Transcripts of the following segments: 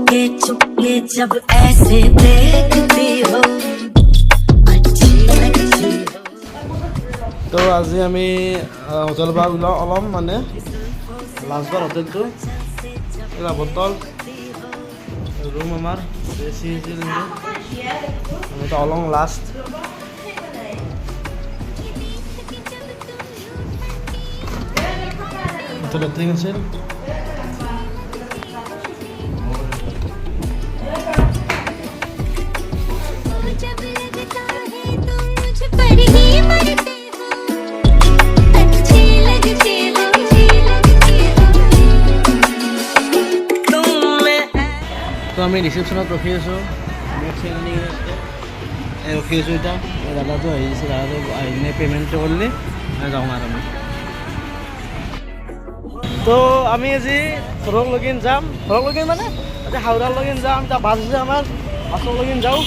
के चुपके जब ऐसे देखती हो अच्छी लगती हो। তো আজি আমি হোটেল পৰা ওলাম মানে লাঞ্চবাৰ হোটেলটো এটা বটল ৰুম আমাৰ এচি আছিল আমি এটা অলং লাষ্ট হোটেল লেট্ৰিন আছিল তো আমি ৰিচেপশ্যনত ৰখি আছোঁ ৰখি আছোঁ এতিয়া দাদাটো আহিছে দাদাটো আহি কিনে পে'মেণ্টটো কৰিলে যাওঁ আৰু আমি তো আমি আজি ঘৰকলৈকে যাম ঘৰকলৈকে মানে এতিয়া হাওৰালৈকে যাম এতিয়া বাছ আছে আমাৰ বাছলৈকে যাওঁ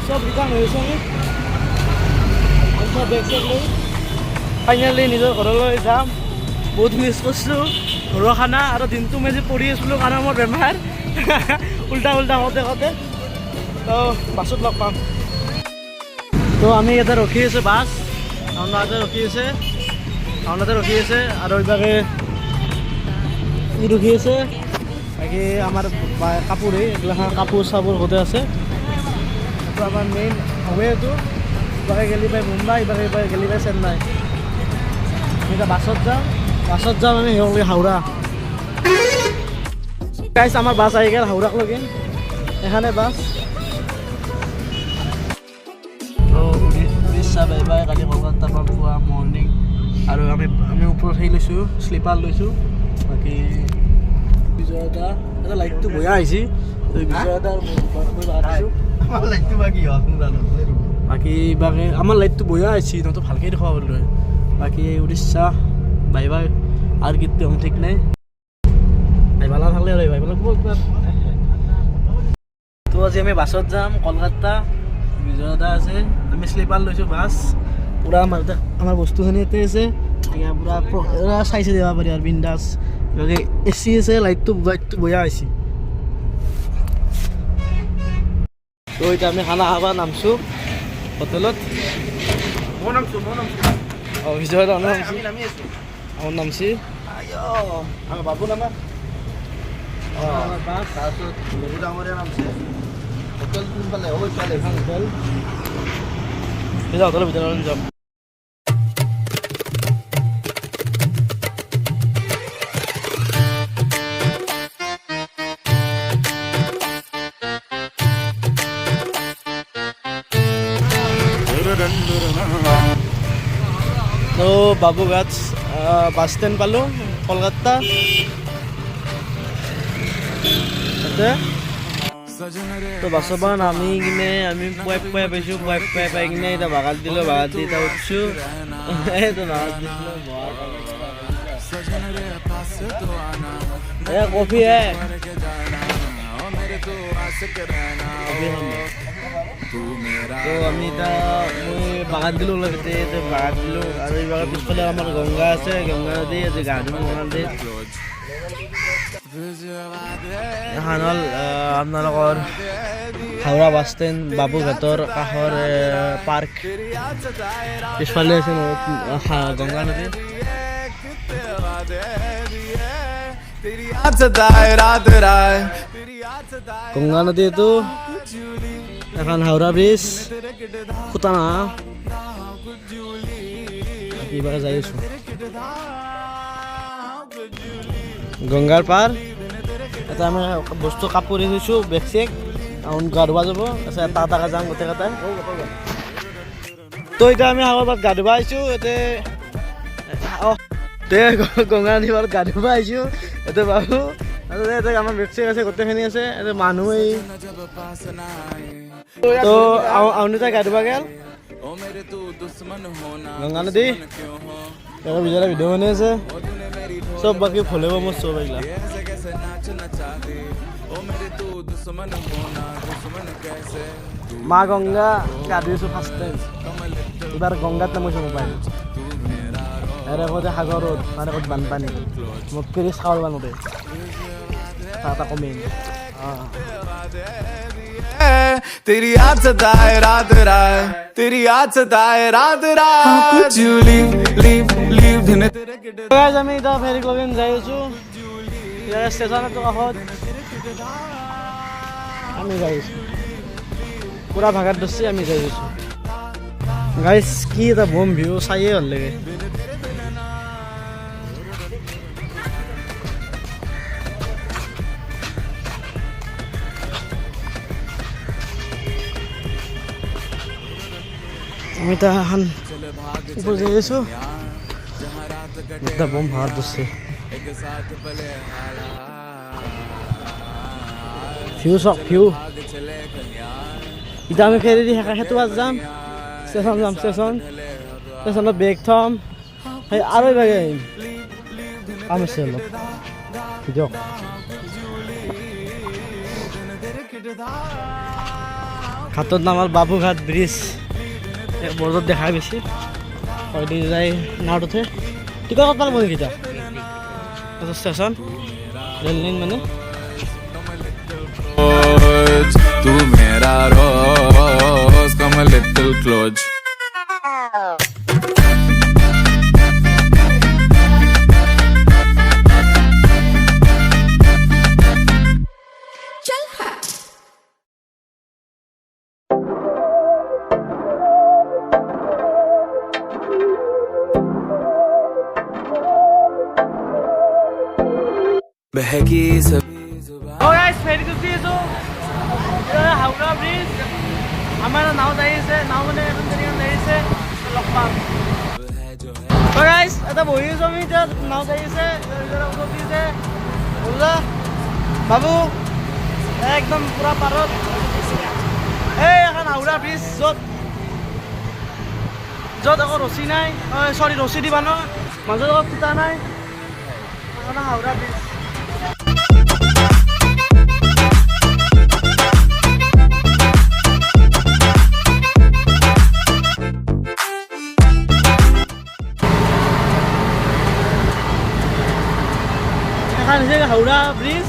চব ৰিটাৰ্ণ হৈ আছে আমি চব বেগ চেগ লৈ ফাইনেলি নিজৰ ঘৰলৈ যাম বহুত মিছ কৰিছোঁ ঘৰৰ খানা আৰু দিনটো মই যে পঢ়ি আছিলোঁ কাৰণ মোৰ বেমাৰ উল্টা হওঁতে তো বাছত লগ পাম তো আমি ইয়াতে ৰখি আছোঁ বাছ টাউনতে ৰখি আছে আৰু এইভাগে ৰখি আছে বাকী আমাৰ কাপোৰেই এইগিলাখান কাপোৰ চাপোৰ গোটেই আছে এইটো আমাৰ মেইন হাইৱেটো ইবাগে গেলি পাই মুম্বাই ইবাগে গেলি পাই চেন্নাই আমি এতিয়া বাছত যাম আমি সেইভাগে হাওৰা গাইছ আমাৰ বাছ আহি গ'ল হাওৰাকলৈকে এখানে বাছ উৰিষ্যা বাই বাই কালি কলকাতাৰ পৰা পুৱা মৰ্ণিং আৰু আমি ওপৰত সেই লৈছোঁ শ্লিপাৰ লৈছোঁ বাকী বিজয় দা এটা লাইটটো বয়া আহিছে বিজয় দা বাকী বাকী আমাৰ লাইটটো বয়া আহিছে নহতো ভালকৈ দেখুৱাব লৈ বাকী উৰিষ্যা বাই বাই আৰু কেতিয়া ঠিক নাই ভাইবালা থাকলে আৰু ভাইবালা তো আজি আমি বাছত যাম কলকাতা বিজয় দা আছে আমি শ্লিপাৰ লৈছোঁ বাছ পূৰা আমাৰ বস্তুখিনি ইয়াতে আছে পূৰা চাইছে দিব পাৰি আৰু বিন্দাছ এ চি আছে লাইটটো বয়া হৈছে তো এতিয়া আমি খানা খাব নামছোঁ হোটেলত অঁ বিজয় দা আমাৰ নামছি আমাৰ বাবু নামা বাছ তাৰপিছত বহু ডাঙৰীয়া নামছে হোটেল কোনফালে পালে এখন হোটেল হোটেলৰ ভিতৰত যাম তো বাবুঘাট বাছ ষ্টেণ্ড পালোঁ কলকাতা তো বাছৰ পৰা নামি কিনে আমি পুৱাই পাইছোঁ পুৱাই পাই কিনে এতিয়া বাগাত দিলোঁ বাগাত দি এতিয়া উঠছোঁ এইটো বাগাত দিছিলোঁ কফি তো আমি এতিয়া মই বাগাত দিলোঁ অলপ এতিয়া বাগাত দিলোঁ আৰু এইবাৰ পিছফালে আমাৰ গংগা আছে গংগা নদী আজি গা ধুব নদী এখন হ'ল আপোনালোকৰ হাওৰা বাছ ষ্টেণ্ড বাবুঘাটৰ কাষৰ পাৰ্ক পিছফালে আছে গংগা নদী গংগা নদী এইটো এখন হাওৰা ব্ৰিজ খুটানা কিবা যাই আছোঁ গংগাৰ পাৰ এটা আমি বস্তু কাপোৰ থৈছোঁ বেগ চেগ গা ধুবা যাব তাৰপিছত এটা যাম গোটেইকেইটাই তো এতিয়া আমি সাগৰ পাৰত গা ধুবা আহিছোঁ গংগা নদী পাৰত গা ধুবা আহিছোঁ এতিয়া বাবু তাৰপিছত আমাৰ বেগ চেগ আছে গোটেইখিনি আছে এতিয়া মানুহ তো আউনিতা গা ধুবা গেল গংগা নদী বিজয় ভিডিঅ' বনাই আছে সব বাকি ফলেব মোৰ সব এইগিলা মা গংগা গা ধুইছোঁ ফাৰ্ষ্ট টাইম এইবাৰ গংগাত নামিছোঁ মোবাইল এৰে কতে সাগৰত মানে ক'ত বানপানী মোক কেৰি চাউল বানোতে এটা কমেণ্ট तेरी याद सताए रात रात तेरी याद सताए रात रात Could you leave दिन तेरे किडे গাইজ আমি এতিয়া ফেৰীক লগিন যাই আছোঁ ইয়াৰ ষ্টেচনতো কাষত আমি যাই আছোঁ পুৰা ভাগাত ধৰছি আমি যাই আছোঁ গাইজ কি এটা বম ভিউ চায়ে ভাল লাগে আমি তা এখন উপর যাই আছোঁ একটা বম ভাগাত ধরছে ভিউ চক ভিউ এতিয়া আমি ফেৰী দি সেইটো যাম ষ্টেচনত বেগ থম সেই আৰু এবাগে আহিম কাম আছে অলপ দিয়ক ঘাটত নামাল বাবুঘাট ব্ৰিজ বৰ্ডত দেখাই বেছি হয়দি যাই নাওত উঠে টিকট কাটব লাগিব নেকি এতিয়া ষ্টেচন ৰেল লাইন মানে तू मेरा रोज come a little close बहकी सभी ও গাইস ফেৰী উঠি আছোঁ হাওৰা ব্ৰিজ আমাৰ নাও যাই আছে নাও মানে এখন ট্ৰেইন যাই আছে লগ পাম ও গাইস এটা বহি আছোঁ আমি এতিয়া নাও যাই আছে উঠি আছে বুজা বাবু একদম পুৰা পাৰত এই এখন হাওৰা ব্ৰিজ য'ত আকৌ ৰছী নাই চৰি ৰছী দিবা ন মাজত আকৌ ফুটা নাই এখন হাওৰা ব্ৰিজ হাওৰা ব্ৰিজ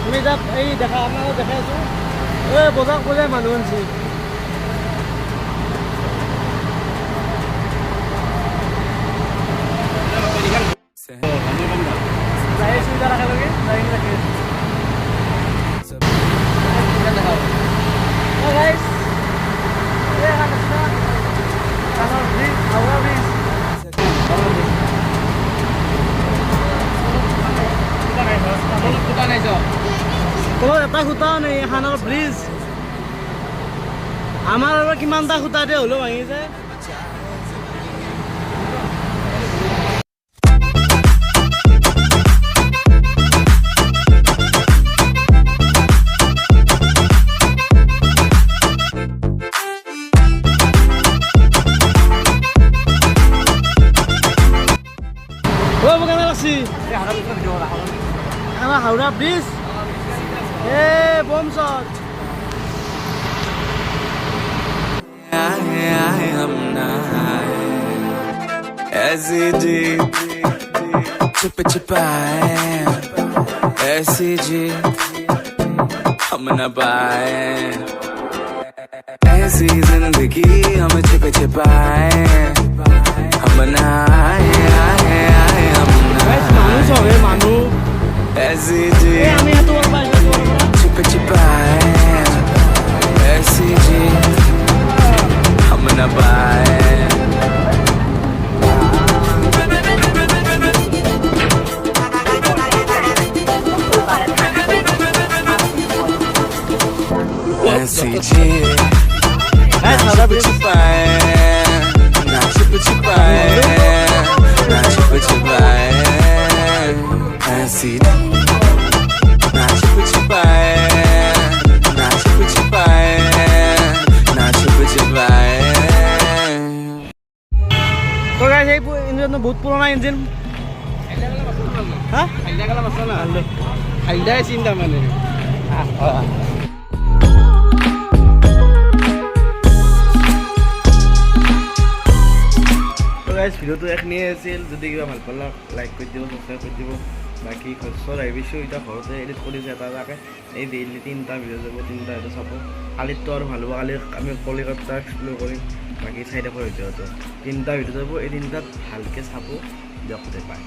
আমি তাত এই দেখা আপোনালোকক দেখাই আছোঁ এই বজাক বজাই মানুহ আনছি যাই আছোঁ এতিয়া একেলগে যাই ৰাখি হাওৰা ব্ৰিজ তলত এটা খুটা নাই এখানৰ ব্ৰিজ আমাৰ আৰু কিমানটা খুটা দিয়ে হ'লেও ভাঙি যায় কেনে লাগছি আমাৰ হাওৰা ব্ৰিজ বম শট हम ना ऐसी जी छुप छुपाए ऐसी जी हम न पाए ऐसी जिंदगी हम छुप छुपाए हम ना हम মানুহ ऐसी जी আমি এত छुप छुपाए ऐसी जी हम न पाए ऐसी जी छुप छुपाए ना छुप छुपाए ना छुप छुपाए ऐसी ना छुप छुपाए ना छुप छुपाए ना छुप छुपाए তো গাইস এই ইঞ্জিনটো বহুত পুৰণা ইঞ্জিন হা হাইলাই চিন্তা মানে তো গাইস ভিডিওটো এখনিয়ে আছিল যদি কিবা ভাল পালে লাইক কৰি দিব সাবস্ক্ৰাইব কৰি দিব বাকী ঘৰ আহিছোঁ এতিয়া ঘৰতে এডিট কৰিছে এটা এটাকৈ এই ডেইলি 3টা ভিডিঅ' যাব 3টা এটা চাব কালিতো আৰু ভাল হ'ব কালি আমি কলিকতা এক্সপ্ল'ৰ কৰিম বাকী চাইডৰ ভিডিঅ'টো 3টা ভিডিঅ' যাব এই 3টাত ভালকৈ চাব দিয়ক পায়